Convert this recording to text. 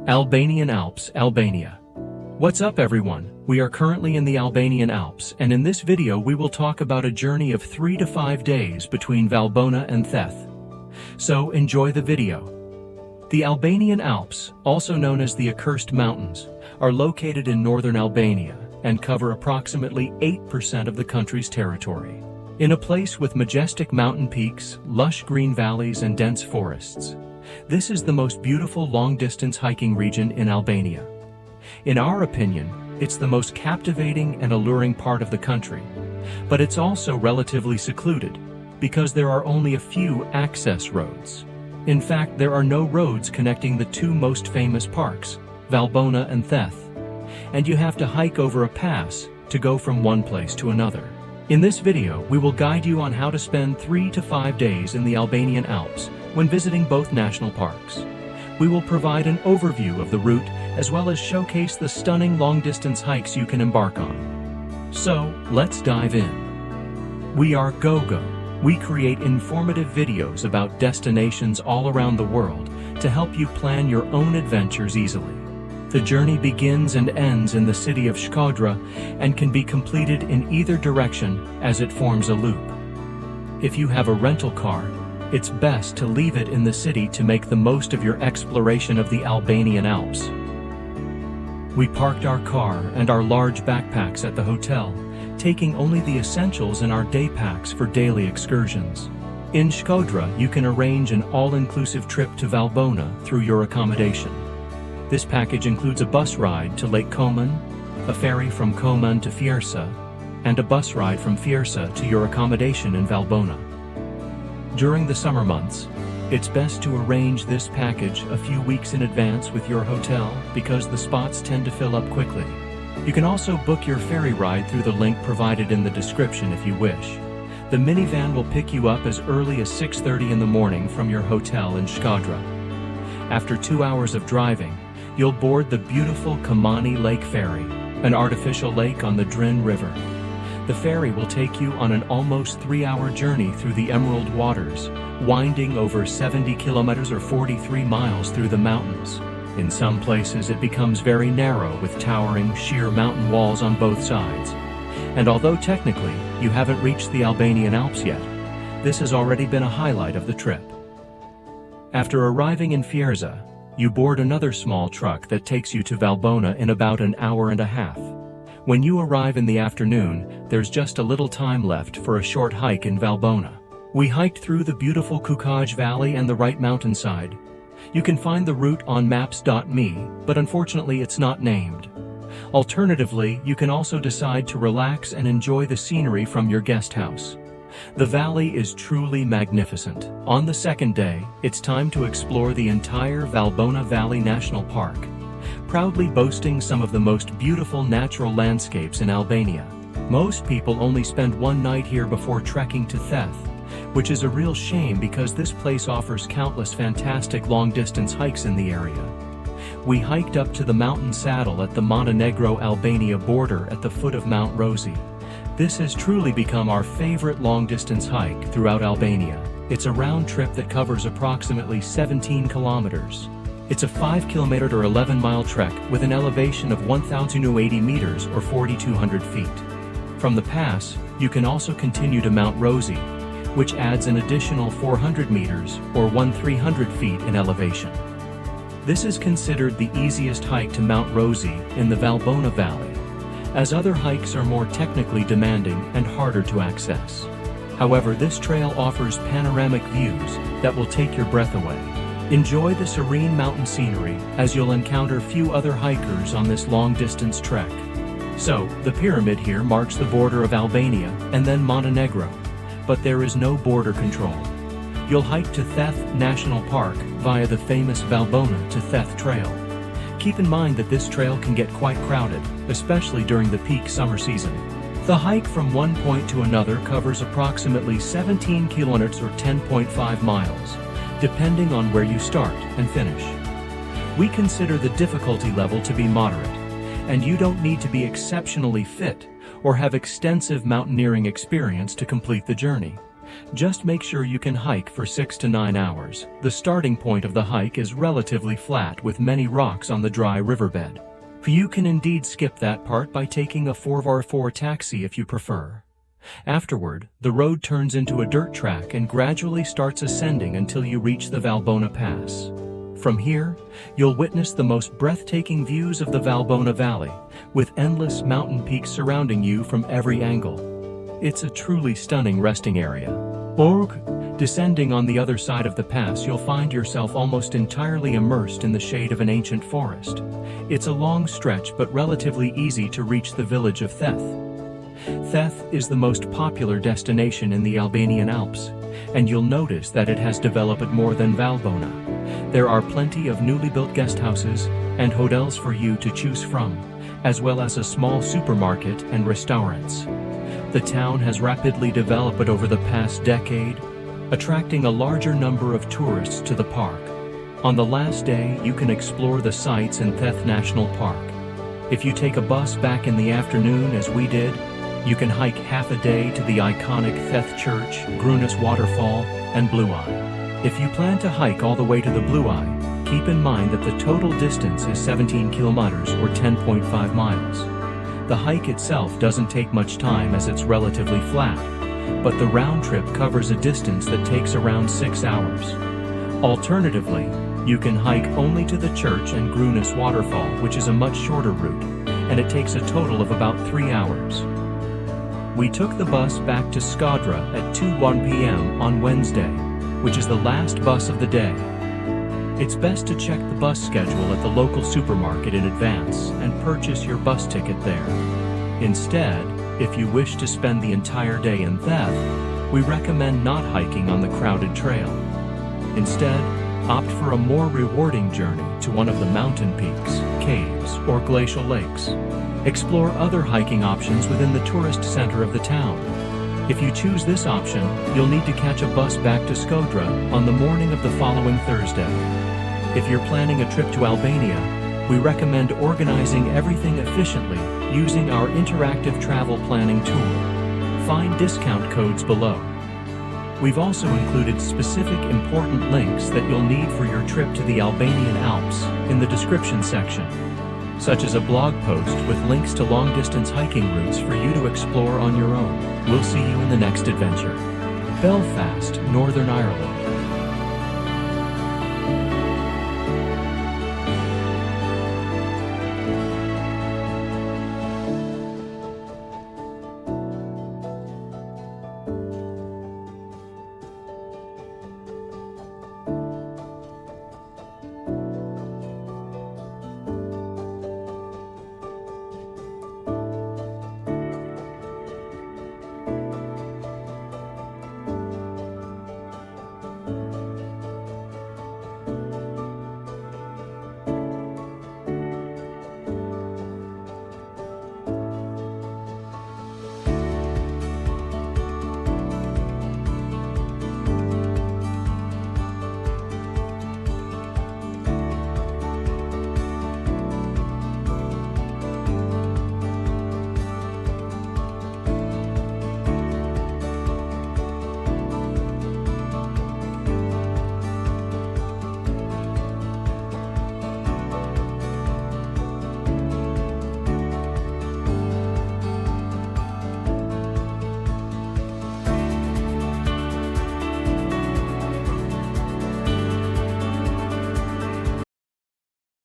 Albanian Alps, Albania. What's up everyone? We are currently in the Albanian Alps, and in this video we will talk about a journey of 3 to 5 days between Valbona and Theth. So enjoy the video. The Albanian Alps, also known as the Accursed Mountains, are located in northern Albania and cover approximately 8% of the country's territory. In a place with majestic mountain peaks, lush green valleys, and dense forests, this is the most beautiful long-distance hiking region in Albania. In our opinion, it's the most captivating and alluring part of the country, but it's also relatively secluded because there are only a few access roads. In fact, there are no roads connecting the two most famous parks, Valbona and Theth, and you have to hike over a pass to go from one place to another. In this video, we will guide you on how to spend 3 to 5 days in the Albanian Alps when visiting both national parks. We will provide an overview of the route as well as showcase the stunning long-distance hikes you can embark on. So, let's dive in. We are GOGO. We create informative videos about destinations all around the world to help you plan your own adventures easily. The journey begins and ends in the city of Shkodra and can be completed in either direction as it forms a loop. If you have a rental car, it's best to leave it in the city to make the most of your exploration of the Albanian Alps. We parked our car and our large backpacks at the hotel, taking only the essentials in our day packs for daily excursions. In Shkodra, you can arrange an all-inclusive trip to Valbona through your accommodation. This package includes a bus ride to Lake Komani, a ferry from Komani to Fierze, and a bus ride from Fierze to your accommodation in Valbona. During the summer months, it's best to arrange this package a few weeks in advance with your hotel because the spots tend to fill up quickly. You can also book your ferry ride through the link provided in the description if you wish. The minivan will pick you up as early as 6:30 in the morning from your hotel in Shkodra. After 2 hours of driving, you'll board the beautiful Komani Lake Ferry, an artificial lake on the Drin River. The ferry will take you on an almost 3-hour journey through the emerald waters, winding over 70 kilometers or 43 miles through the mountains. In some places it becomes very narrow with towering, sheer mountain walls on both sides. And although technically you haven't reached the Albanian Alps yet, this has already been a highlight of the trip. After arriving in Fierze, you board another small truck that takes you to Valbona in about an hour and a half. When you arrive in the afternoon, there's just a little time left for a short hike in Valbona. We hiked through the beautiful Kukaj Valley and the right mountainside. You can find the route on maps.me, but unfortunately it's not named. Alternatively, you can also decide to relax and enjoy the scenery from your guest house. The valley is truly magnificent. On the second day, it's time to explore the entire Valbona Valley National Park, proudly boasting some of the most beautiful natural landscapes in Albania. Most people only spend one night here before trekking to Theth, which is a real shame because this place offers countless fantastic long-distance hikes in the area. We hiked up to the mountain saddle at the Montenegro-Albania border at the foot of Mount Rosi. This has truly become our favorite long-distance hike throughout Albania. It's a round trip that covers approximately 17 kilometers. It's a 5-kilometer or 11-mile trek with an elevation of 1,080 meters or 4,200 feet. From the pass, you can also continue to Mount Rosi, which adds an additional 400 meters or 1,300 feet in elevation. This is considered the easiest hike to Mount Rosi in the Valbona Valley, as other hikes are more technically demanding and harder to access. However, this trail offers panoramic views that will take your breath away. Enjoy the serene mountain scenery as you'll encounter few other hikers on this long-distance trek. So, the pyramid here marks the border of Albania and then Montenegro, but there is no border control. You'll hike to Theth National Park via the famous Valbona to Theth Trail. Keep in mind that this trail can get quite crowded, especially during the peak summer season. The hike from one point to another covers approximately 17 kilometers or 10.5 miles, depending on where you start and finish. We consider the difficulty level to be moderate, and you don't need to be exceptionally fit or have extensive mountaineering experience to complete the journey. Just make sure you can hike for 6 to 9 hours. The starting point of the hike is relatively flat with many rocks on the dry riverbed. You can indeed skip that part by taking a 4x4 taxi if you prefer. Afterward, the road turns into a dirt track and gradually starts ascending until you reach the Valbona Pass. From here, you'll witness the most breathtaking views of the Valbona Valley, with endless mountain peaks surrounding you from every angle. It's a truly stunning resting area. Descending on the other side of the pass, you'll find yourself almost entirely immersed in the shade of an ancient forest. It's a long stretch but relatively easy to reach the village of Theth. Theth is the most popular destination in the Albanian Alps, and you'll notice that it has developed more than Valbona. There are plenty of newly built guest houses and hotels for you to choose from, as well as a small supermarket and restaurants. The town has rapidly developed over the past decade, attracting a larger number of tourists to the park. On the last day, you can explore the sights in Theth National Park. If you take a bus back in the afternoon, as we did, you can hike half a day to the iconic Theth Church, Grunas Waterfall, and Blue Eye. If you plan to hike all the way to the Blue Eye, keep in mind that the total distance is 17 kilometers or 10.5 miles. The hike itself doesn't take much time as it's relatively flat, but the round trip covers a distance that takes around 6 hours. Alternatively, you can hike only to the church and Grunas waterfall, which is a much shorter route, and it takes a total of about 3 hours. We took the bus back to Shkodra at 2:01 p.m. on Wednesday, which is the last bus of the day. It's best to check the bus schedule at the local supermarket in advance and purchase your bus ticket there. Instead, if you wish to spend the entire day in Theth, we recommend not hiking on the crowded trail. Instead, opt for a more rewarding journey to one of the mountain peaks, caves, or glacial lakes. Explore other hiking options within the tourist center of the town. If you choose this option, you'll need to catch a bus back to Shkodra on the morning of the following Thursday. If you're planning a trip to Albania, we recommend organizing everything efficiently using our interactive travel planning tool. Find discount codes below. We've also included specific important links that you'll need for your trip to the Albanian Alps in the description section, such as a blog post with links to long-distance hiking routes for you to explore on your own. We'll see you in the next adventure. Belfast, Northern Ireland.